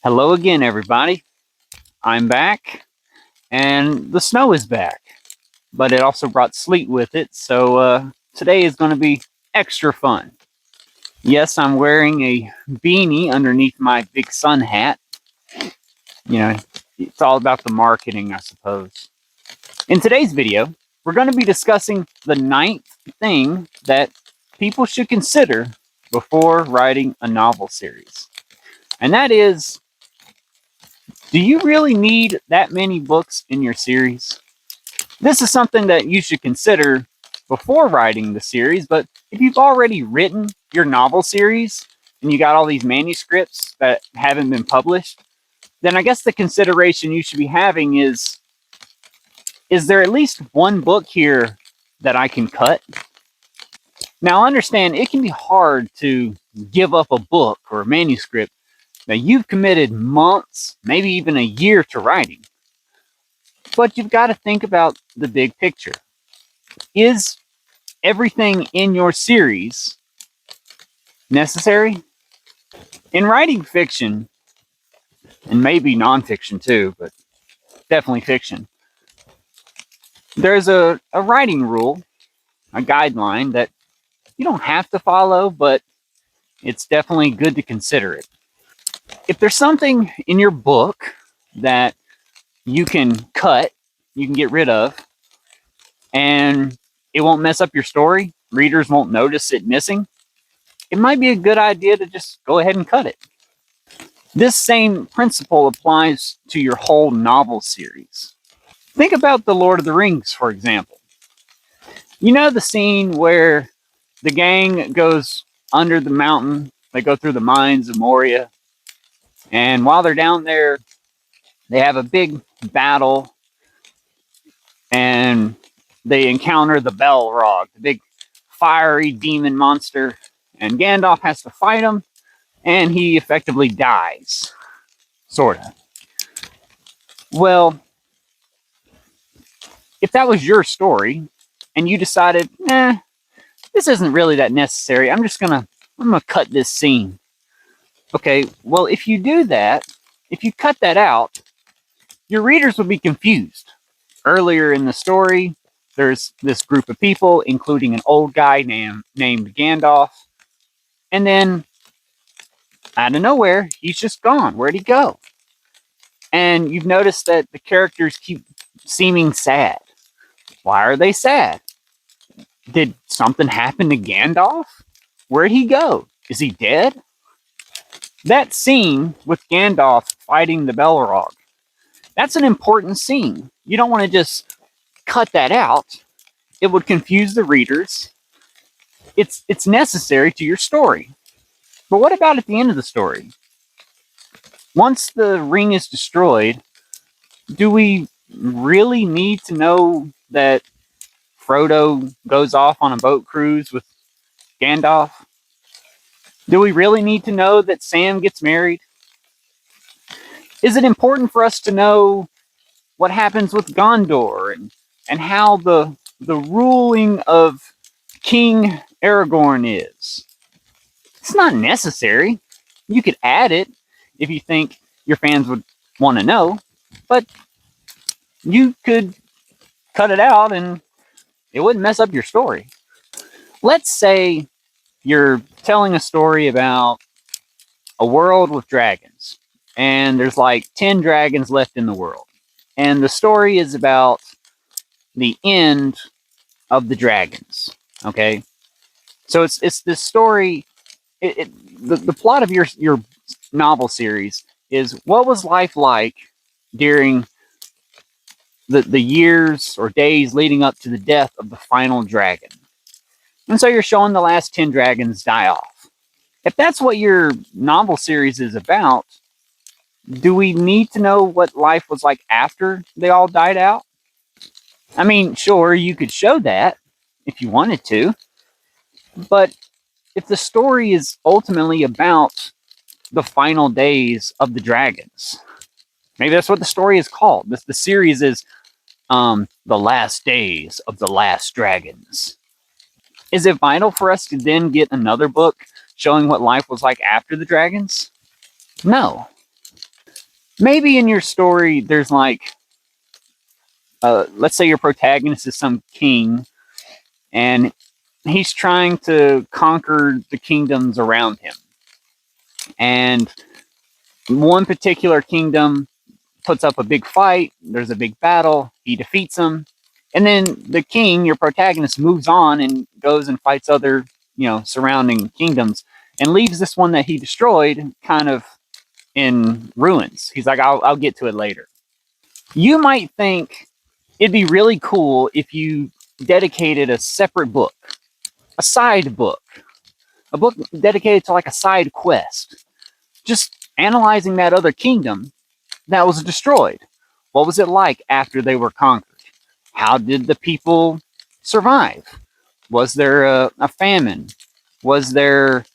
Hello again, everybody. I'm back, and the snow is back, but it also brought sleet with it, so today is going to be extra fun. Yes, I'm wearing a beanie underneath my big sun hat. You know, it's all about the marketing, I suppose. In today's video, we're going to be discussing the ninth thing that people should consider before writing a novel series, and that is, do you really need that many books in your series? This is something that you should consider before writing the series, but if you've already written your novel series and you got all these manuscripts that haven't been published, then I guess the consideration you should be having is there at least one book here that I can cut? Now, understand it can be hard to give up a book or a manuscript that you've committed months, maybe even a year to writing. But you've got to think about the big picture. Is everything in your series necessary? In writing fiction, and maybe nonfiction too, but definitely fiction, there's a writing rule, a guideline that you don't have to follow, but it's definitely good to consider it. If there's something in your book that you can cut, you can get rid of, and it won't mess up your story, readers won't notice it missing, it might be a good idea to just go ahead and cut it. This same principle applies to your whole novel series. Think about The Lord of the Rings, for example. You know the scene where the gang goes under the mountain, they go through the mines of Moria, and while they're down there, they have a big battle and they encounter the Balrog, the big fiery demon monster, and Gandalf has to fight him, and he effectively dies. Sort of. Well, if that was your story and you decided, this isn't really that necessary, I'm gonna cut this scene. Okay, well, if you do that, if you cut that out, your readers will be confused. Earlier in the story, there's this group of people, including an old guy named Gandalf, and then out of nowhere, he's just gone. Where'd he go? And you've noticed that the characters keep seeming sad. Why are they sad? Did something happen to Gandalf? Where'd he go? Is he dead? That scene with Gandalf fighting the Balrog, that's an important scene. You don't want to just cut that out. It would confuse the readers. It's necessary to your story. But what about at the end of the story? Once the ring is destroyed, do we really need to know that Frodo goes off on a boat cruise with Gandalf? Do we really need to know that Sam gets married? Is it important for us to know what happens with Gondor and how the ruling of King Aragorn is? It's not necessary. You could add it if you think your fans would want to know, but you could cut it out and it wouldn't mess up your story. Let's say you're telling a story about a world with dragons, and there's like 10 dragons left in the world. And the story is about the end of the dragons. Okay, so it's this story. The plot of your novel series is what was life like during the years or days leading up to the death of the final dragon. And so you're showing the last 10 dragons die off. If that's what your novel series is about, do we need to know what life was like after they all died out? I mean, sure, you could show that if you wanted to, but if the story is ultimately about the final days of the dragons, maybe that's what the story is called. The series is The Last Days of the Last Dragons. Is it vital for us to then get another book showing what life was like after the dragons? No. Maybe in your story, there's like, let's say your protagonist is some king, and he's trying to conquer the kingdoms around him. And one particular kingdom puts up a big fight, there's a big battle, he defeats them, and then the king, your protagonist, moves on and goes and fights other, surrounding kingdoms and leaves this one that he destroyed kind of in ruins. He's like, I'll get to it later. You might think it'd be really cool if you dedicated a separate book, a side book, a book dedicated to like a side quest, just analyzing that other kingdom that was destroyed. What was it like after they were conquered? How did the people survive? Was there a famine? Was there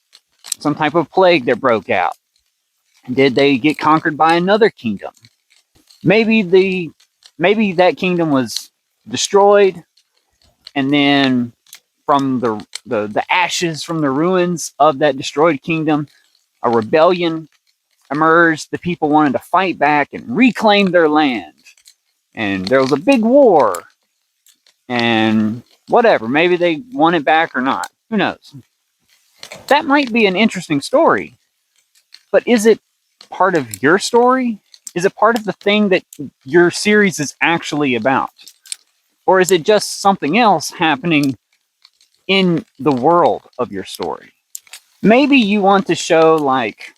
some type of plague that broke out? Did they get conquered by another kingdom? Maybe maybe that kingdom was destroyed, and then from the ashes from the ruins of that destroyed kingdom, a rebellion emerged. The people wanted to fight back and reclaim their land. And there was a big war. And whatever, maybe they won it back or not. Who knows? That might be an interesting story. But is it part of your story? Is it part of the thing that your series is actually about? Or is it just something else happening in the world of your story? Maybe you want to show like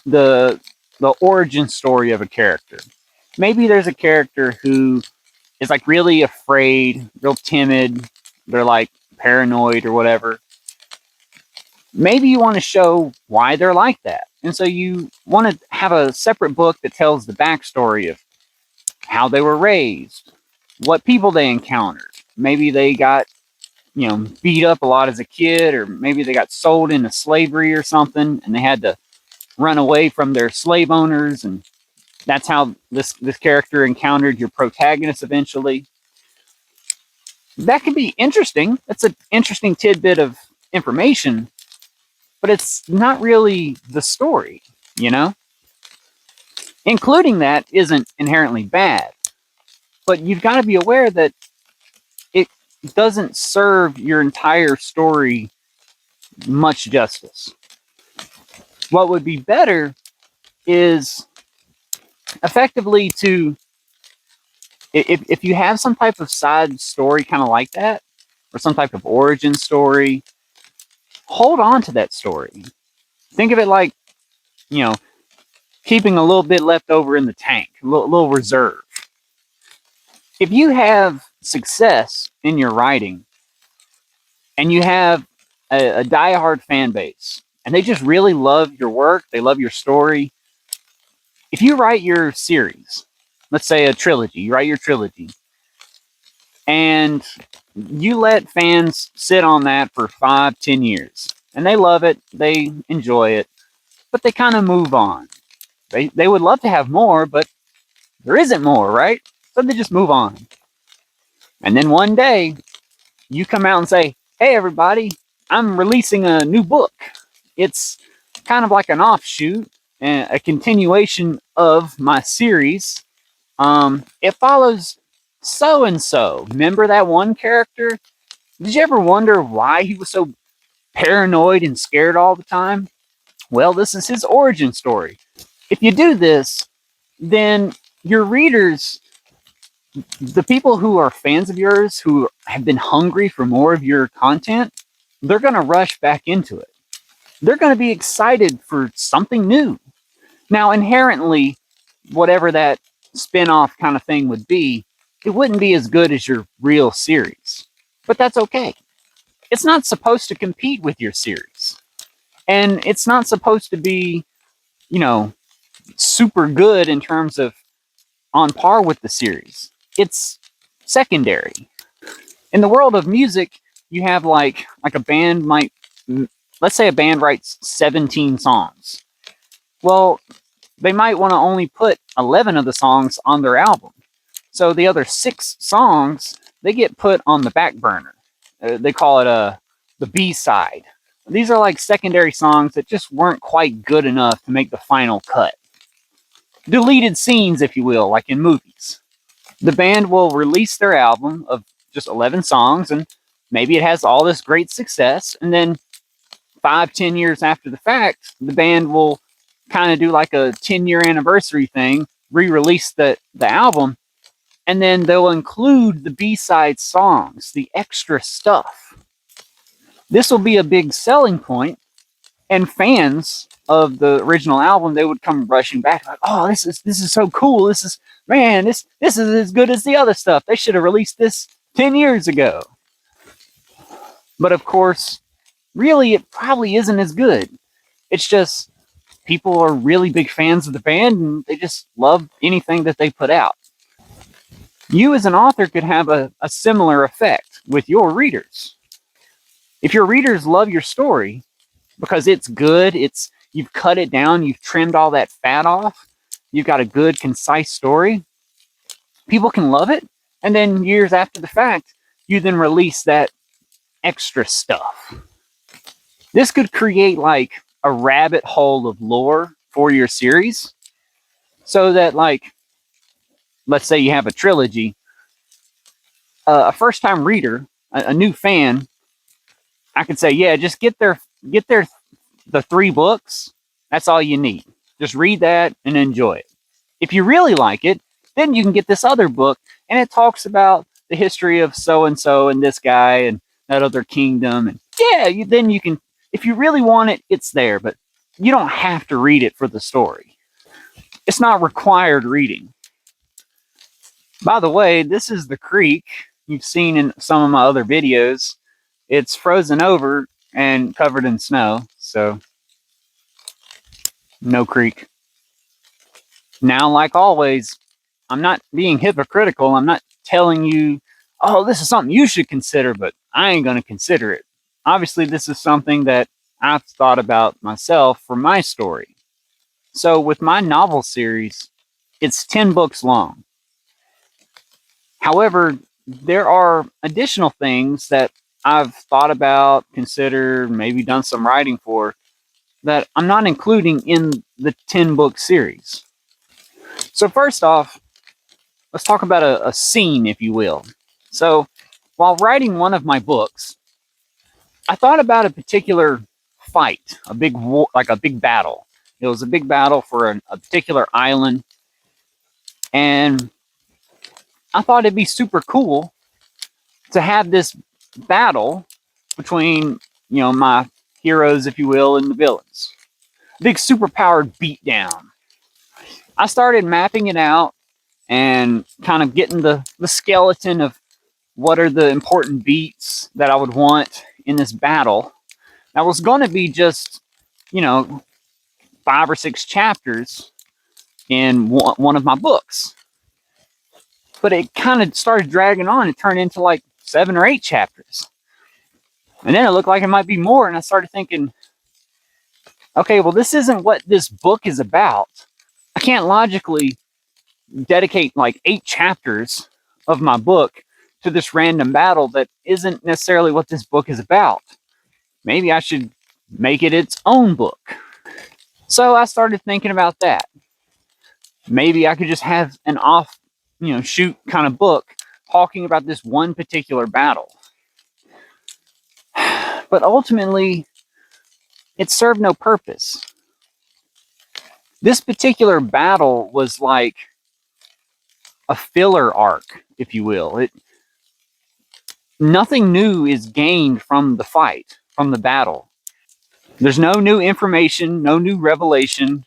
the origin story of a character. Maybe there's a character who is like really afraid, real timid, they're like paranoid or whatever. Maybe you want to show why they're like that. And so you want to have a separate book that tells the backstory of how they were raised, what people they encountered. Maybe they got, beat up a lot as a kid, or maybe they got sold into slavery or something and they had to run away from their slave owners, and that's how this character encountered your protagonist eventually. That could be interesting. That's an interesting tidbit of information, but it's not really the story, you know? Including that isn't inherently bad, but you've got to be aware that it doesn't serve your entire story much justice. What would be better is effectively to, if you have some type of side story kind of like that, or some type of origin story, hold on to that story. Think of it like, you know, keeping a little bit left over in the tank, a little reserve. If you have success in your writing and you have a diehard fan base and they just really love your work, they love your story, if you write your series, let's say a trilogy, you write your trilogy, and you let fans sit on that for 5, 10 years, and they love it, they enjoy it, but they kind of move on. They would love to have more, but there isn't more, right? So they just move on. And then one day, you come out and say, hey, everybody, I'm releasing a new book. It's kind of like an offshoot, a continuation of my series. It follows so and so. Remember that one character? Did you ever wonder why he was so paranoid and scared all the time? Well, this is his origin story. If you do this, then your readers, the people who are fans of yours, who have been hungry for more of your content, they're going to rush back into it. They're going to be excited for something new. Now, inherently, whatever that spin-off kind of thing would be, it wouldn't be as good as your real series. But that's okay. It's not supposed to compete with your series. And it's not supposed to be, super good in terms of on par with the series. It's secondary. In the world of music, you have like a band might, let's say a band writes 17 songs. Well, they might want to only put 11 of the songs on their album. So the other 6 songs, they get put on the back burner. They call it the B side. These are like secondary songs that just weren't quite good enough to make the final cut. deleted scenes, if you will, like in movies. The band will release their album of just 11 songs, and maybe it has all this great success, and then 5, 10 years after the fact, the band will kind of do like a 10-year anniversary thing, re-release the album, and then they'll include the B-side songs, the extra stuff. This will be a big selling point, and fans of the original album, they would come rushing back like, "Oh, this is so cool. This is as good as the other stuff. They should have released this 10 years ago." But of course, really it probably isn't as good. It's just people are really big fans of the band and they just love anything that they put out. You as an author could have a similar effect with your readers. If your readers love your story because it's good, you've cut it down, you've trimmed all that fat off, you've got a good, concise story, people can love it. And then years after the fact, you then release that extra stuff. This could create like a rabbit hole of lore for your series so that, like, let's say you have a trilogy, a first time reader, a new fan, I could say, yeah, just get their the 3 books. That's all you need. Just read that and enjoy it. If you really like it, then you can get this other book, and it talks about the history of so and this guy and that other kingdom. And yeah, then you can, if you really want it, it's there, but you don't have to read it for the story. It's not required reading. By the way, this is the creek you've seen in some of my other videos. It's frozen over and covered in snow, so no creek. Now, like always, I'm not being hypocritical. I'm not telling you, oh, this is something you should consider, but I ain't going to consider it. Obviously, this is something that I've thought about myself for my story. So, with my novel series, it's 10 books long. However, there are additional things that I've thought about, considered, maybe done some writing for that I'm not including in the 10 book series. So, first off, let's talk about a scene, if you will. So, while writing one of my books, I thought about a particular fight, a big war, like a big battle. It was a big battle for a particular island, and I thought it'd be super cool to have this battle between, my heroes, if you will, and the villains. Big superpowered beatdown. I started mapping it out and kind of getting the skeleton of what are the important beats that I would want in this battle. That was going to be just, 5 or 6 chapters in one of my books. But it kind of started dragging on. It turned into like 7 or 8 chapters. And then it looked like it might be more. And I started thinking, okay, well, this isn't what this book is about. I can't logically dedicate like 8 chapters of my book to this random battle that isn't necessarily what this book is about. Maybe I should make it its own book. So I started thinking about that. Maybe I could just have an shoot kind of book talking about this one particular battle. But ultimately, it served no purpose. This particular battle was like a filler arc, if you will. Nothing new is gained from the fight, from the battle. There's no new information, no new revelation.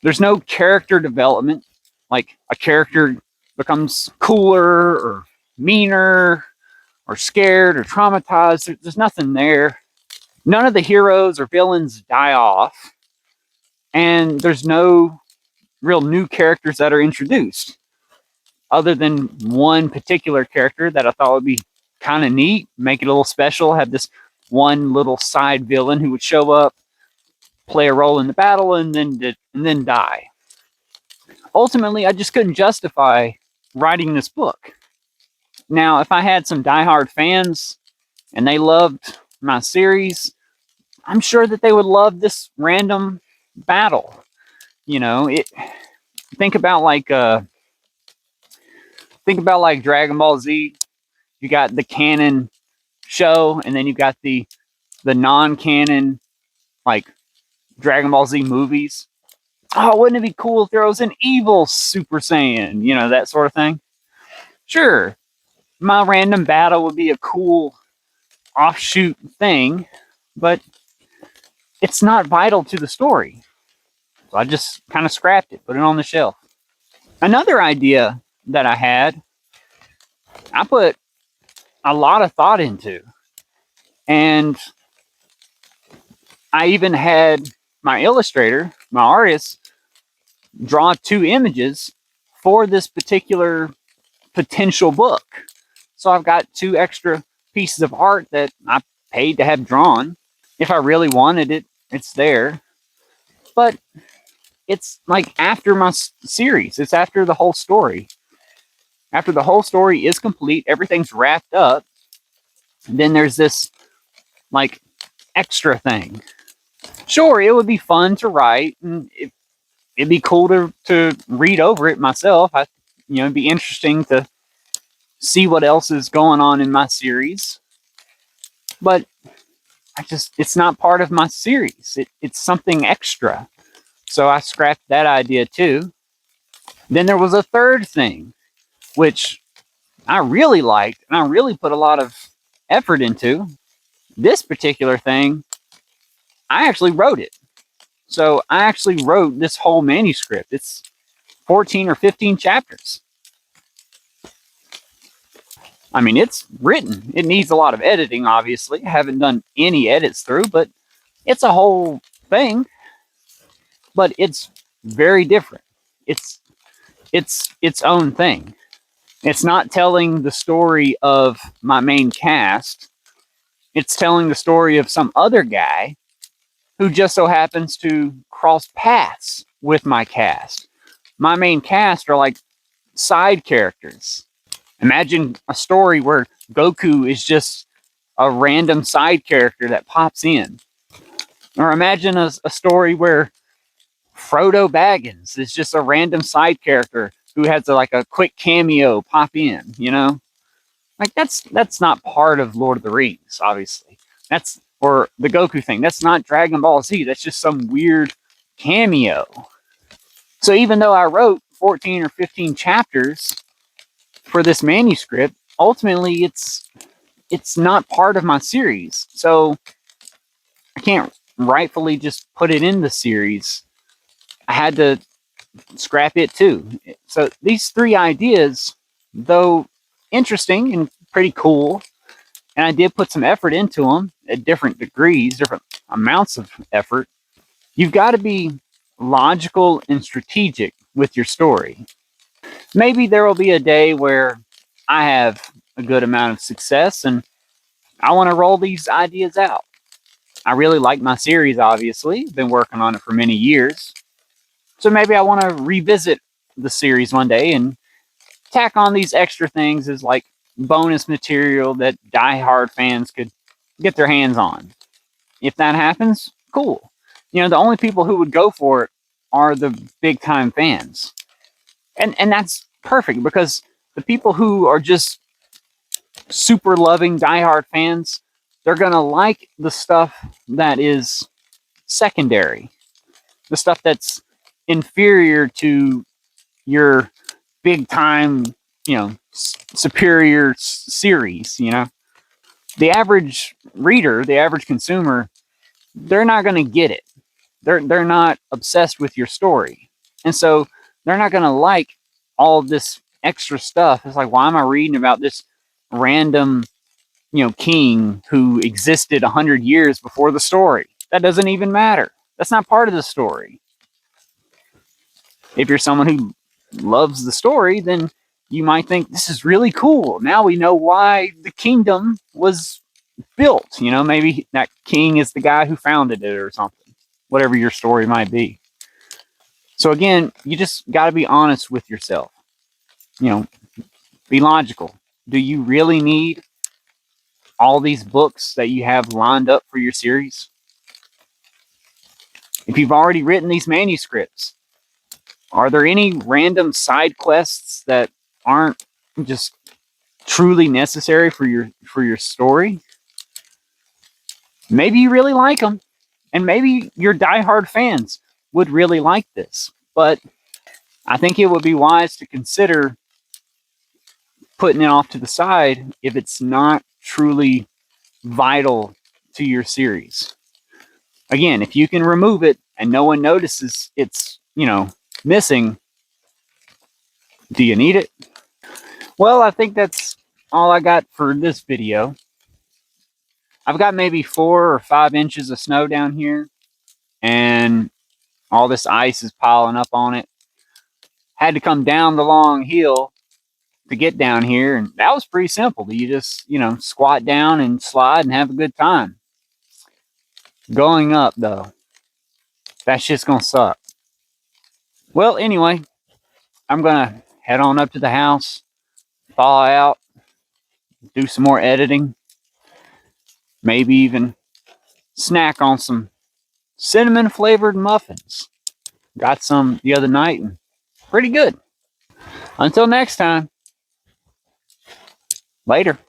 There's no character development, like a character becomes cooler or meaner or scared or traumatized. There's nothing there. None of the heroes or villains die off, and there's no real new characters that are introduced, other than one particular character that I thought would be kind of neat, make it a little special, have this one little side villain who would show up, play a role in the battle, and then die. Ultimately, I just couldn't justify writing this book. Now, if I had some diehard fans and they loved my series, I'm sure that they would love this random battle. Think about like Dragon Ball Z. You got the canon show, and then you got the non-canon like Dragon Ball Z movies. Oh, wouldn't it be cool if there was an evil Super Saiyan? That sort of thing. Sure, my random battle would be a cool offshoot thing, but it's not vital to the story. So I just kind of scrapped it, put it on the shelf. Another idea that I had, I put a lot of thought into, and I even had my illustrator, my artist, draw 2 images for this particular potential book. So I've got 2 extra pieces of art that I paid to have drawn. If I really wanted it, it's there. But it's like after my series, it's after the whole story. After the whole story is complete, everything's wrapped up, then there's this like extra thing. Sure, it would be fun to write, and it'd be cool to read over it myself. It'd be interesting to see what else is going on in my series. But it's not part of my series. It's something extra. So I scrapped that idea too. Then there was a third thing, which I really liked and I really put a lot of effort into. This particular thing, I actually wrote it. So I actually wrote this whole manuscript. It's 14 or 15 chapters. I mean, it's written. It needs a lot of editing, obviously. I haven't done any edits through, but it's a whole thing. But it's very different. It's its own thing. It's not telling the story of my main cast. It's telling the story of some other guy who just so happens to cross paths with my cast. My main cast are like side characters. Imagine a story where Goku is just a random side character that pops in. Or imagine a story where Frodo Baggins is just a random side character who has like a quick cameo pop in. Like that's not part of Lord of the Rings, obviously. That's or the Goku thing. That's not Dragon Ball Z. That's just some weird cameo. So even though I wrote 14 or 15 chapters for this manuscript, ultimately it's not part of my series. So I can't rightfully just put it in the series. I had to scrap it too. So these 3 ideas, though interesting and pretty cool, and I did put some effort into them at different degrees, different amounts of effort. You've got to be logical and strategic with your story. Maybe there will be a day where I have a good amount of success and I want to roll these ideas out. I really like my series, obviously. Been working on it for many years. So maybe I want to revisit the series one day and tack on these extra things as like bonus material that die-hard fans could get their hands on. If that happens, cool. The only people who would go for it are the big time fans. And that's perfect because the people who are just super loving diehard fans, they're going to like the stuff that is secondary, the stuff that's inferior to your big time, superior series. The average reader, the average consumer, they're not going to get it. They're not obsessed with your story. And so they're not going to like all of this extra stuff. It's like, why am I reading about this random, king who existed 100 years before the story? That doesn't even matter. That's not part of the story. If you're someone who loves the story, then you might think this is really cool. Now we know why the kingdom was built. Maybe that king is the guy who founded it or something, whatever your story might be. So again, you just got to be honest with yourself. Be logical. Do you really need all these books that you have lined up for your series? If you've already written these manuscripts, Are there any random side quests that aren't just truly necessary for your story? Maybe you really like them, and maybe your diehard fans would really like this. But I think it would be wise to consider putting it off to the side if it's not truly vital to your series. Again, if you can remove it and no one notices it's, missing, do you need it? Well, I think that's all I got for this video. I've got maybe 4 or 5 inches of snow down here, and all this ice is piling up on it. Had to come down the long hill to get down here, and that was pretty simple. You just, squat down and slide and have a good time. Going up, though, that's just gonna suck. Well, anyway, I'm gonna head on up to the house, thaw out, do some more editing, maybe even snack on some cinnamon flavored muffins. Got some the other night and pretty good. Until next time, later.